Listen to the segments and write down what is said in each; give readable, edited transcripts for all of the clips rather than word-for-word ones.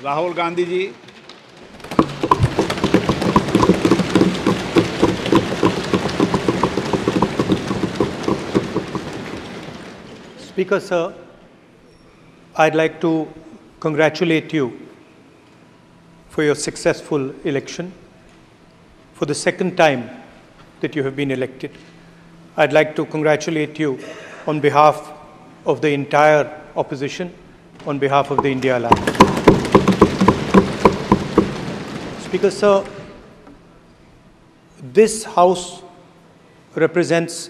Rahul Gandhi ji. Speaker Sir, I'd like to congratulate you for your successful election. For the second time that you have been elected, I'd like to congratulate you on behalf of the entire opposition, on behalf of the India Alliance. Speaker Sir, this House represents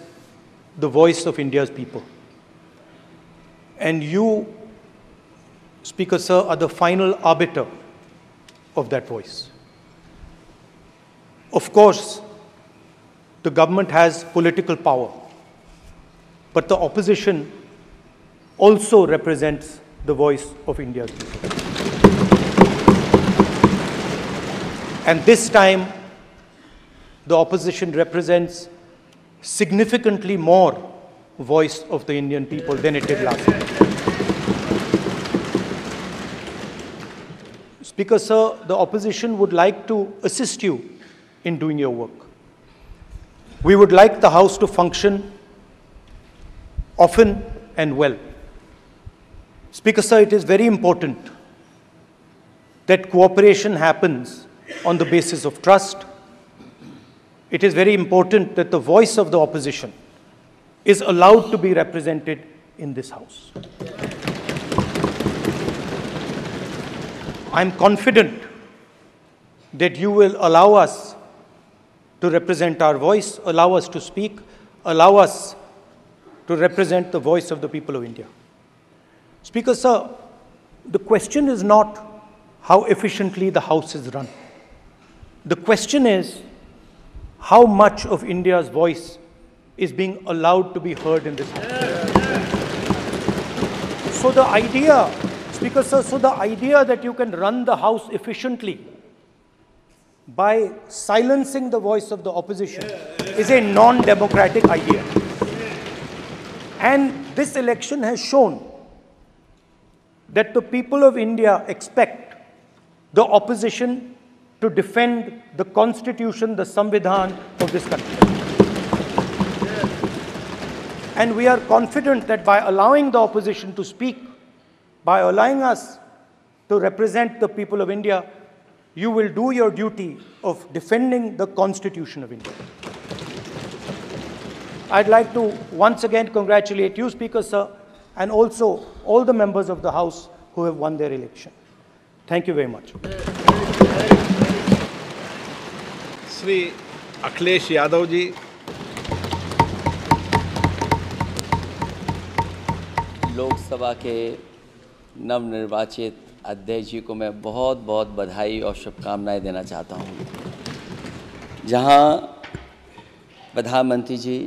the voice of India's people. And you, Speaker Sir, are the final arbiter of that voice. Of course, the government has political power, but the opposition also represents the voice of India's people. And this time, the opposition represents significantly more voice of the Indian people than it did last time. Speaker Sir, the opposition would like to assist you in doing your work. We would like the House to function often and well. Speaker Sir, it is very important that cooperation happens on the basis of trust. It is very important that the voice of the opposition is allowed to be represented in this House. I'm confident that you will allow us to represent our voice, allow us to speak, allow us to represent the voice of the people of India. Speaker Sir, the question is not how efficiently the House is run. The question is how much of India's voice is being allowed to be heard in this House. So the idea, Speaker Sir, the idea that you can run the House efficiently by silencing the voice of the opposition is a non-democratic idea. And this election has shown that the people of India expect the opposition to defend the Constitution, the Samvidhan of this country. And we are confident that by allowing the opposition to speak, by allowing us to represent the people of India, you will do your duty of defending the Constitution of India. I'd like to once again congratulate you, Speaker Sir, and also all the members of the House who have won their election. Thank you very much. Shri Akhilesh Yadav ji. Lok Sabha के नवनिर्वाचित अध्यक्ष जी को मैं बहुत बहुत बधाई और शुभकामनाएं देना चाहता हूं। जहां प्रधानमंत्री जी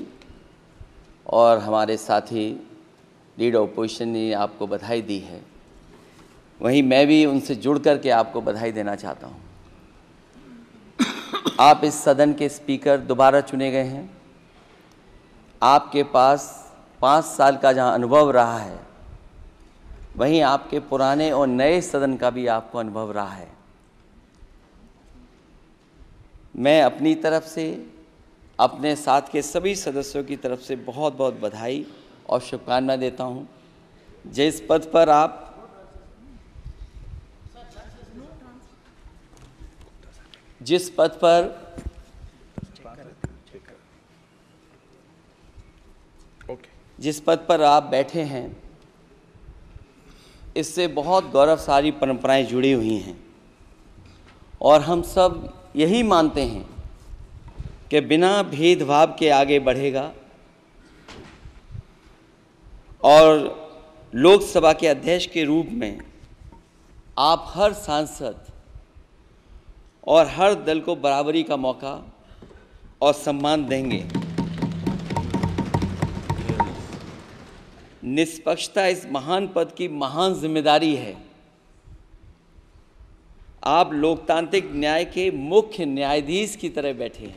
और हमारे साथी लीडर ओपोजिशन ने आपको बधाई दी है, वहीं मैं भी उनसे जुड़ कर के आपको बधाई देना चाहता हूं। आप इस सदन के स्पीकर दोबारा चुने गए हैं। आपके पास 5 साल का जहां अनुभव रहा है, वहीं आपके पुराने और नए सदन का भी आपको अनुभव रहा है। मैं अपनी तरफ से, अपने साथ के सभी सदस्यों की तरफ से बहुत बहुत बधाई और शुभकामनाएं देता हूं। जिस पद पर आप जिस पद पर आप बैठे हैं, इससे बहुत गौरवशाली परंपराएं जुड़ी हुई हैं और हम सब यही मानते हैं कि बिना भेदभाव के आगे बढ़ेगा और लोकसभा के अध्यक्ष के रूप में आप हर सांसद और हर दल को बराबरी का मौका और सम्मान देंगे। निष्पक्षता इस महान पद की महान जिम्मेदारी है। आप लोकतांत्रिक न्याय के मुख्य न्यायाधीश की तरह बैठे हैं।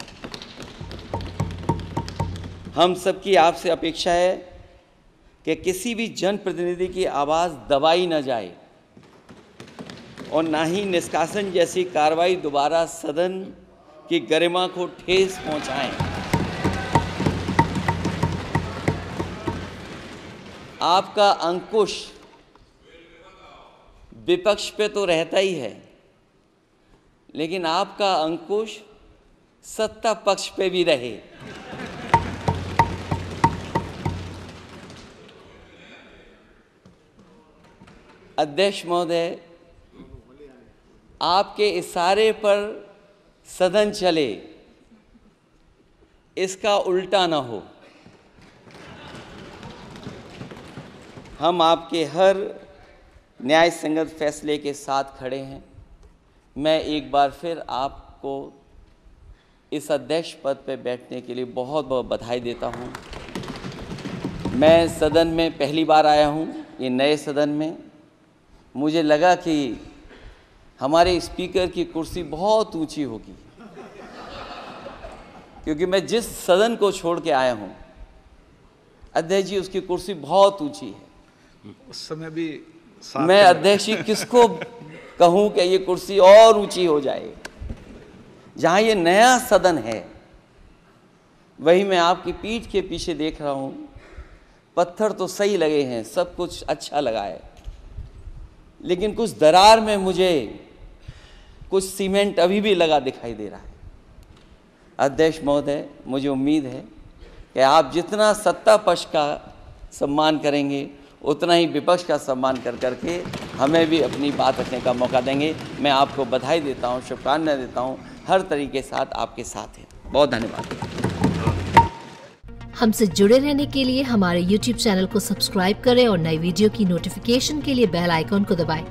हम सबकी आपसे अपेक्षा है कि किसी भी जनप्रतिनिधि की आवाज़ दबाई न जाए और ना ही निष्कासन जैसी कार्रवाई दोबारा सदन की गरिमा को ठेस पहुंचाएं। आपका अंकुश विपक्ष पे तो रहता ही है, लेकिन आपका अंकुश सत्ता पक्ष पे भी रहे। अध्यक्ष महोदय, आपके इशारे पर सदन चले, इसका उल्टा न हो। हम आपके हर न्याय संगत फैसले के साथ खड़े हैं। मैं एक बार फिर आपको इस अध्यक्ष पद पर बैठने के लिए बहुत बहुत बधाई देता हूं। मैं सदन में पहली बार आया हूं, ये नए सदन में। मुझे लगा कि हमारे स्पीकर की कुर्सी बहुत ऊंची होगी, क्योंकि मैं जिस सदन को छोड़ के आया हूं, अध्यक्ष जी, उसकी कुर्सी बहुत ऊंची है। उस समय भी मैं अध्यक्ष जी किसको कहूं कि ये कुर्सी और ऊंची हो जाए। जहां ये नया सदन है, वही मैं आपकी पीठ के पीछे देख रहा हूं, पत्थर तो सही लगे हैं, सब कुछ अच्छा लगा है, लेकिन कुछ दरार में मुझे कुछ सीमेंट अभी भी लगा दिखाई दे रहा है। अध्यक्ष महोदय, मुझे उम्मीद है कि आप जितना सत्ता पक्ष का सम्मान करेंगे, उतना ही विपक्ष का सम्मान कर करके हमें भी अपनी बात रखने का मौका देंगे। मैं आपको बधाई देता हूँ, शुभकामनाएं देता हूँ, हर तरीके के साथ आपके साथ हैं। बहुत धन्यवाद। हमसे जुड़े रहने के लिए हमारे YouTube चैनल को सब्सक्राइब करें और नई वीडियो की नोटिफिकेशन के लिए बेल आइकॉन को दबाएं।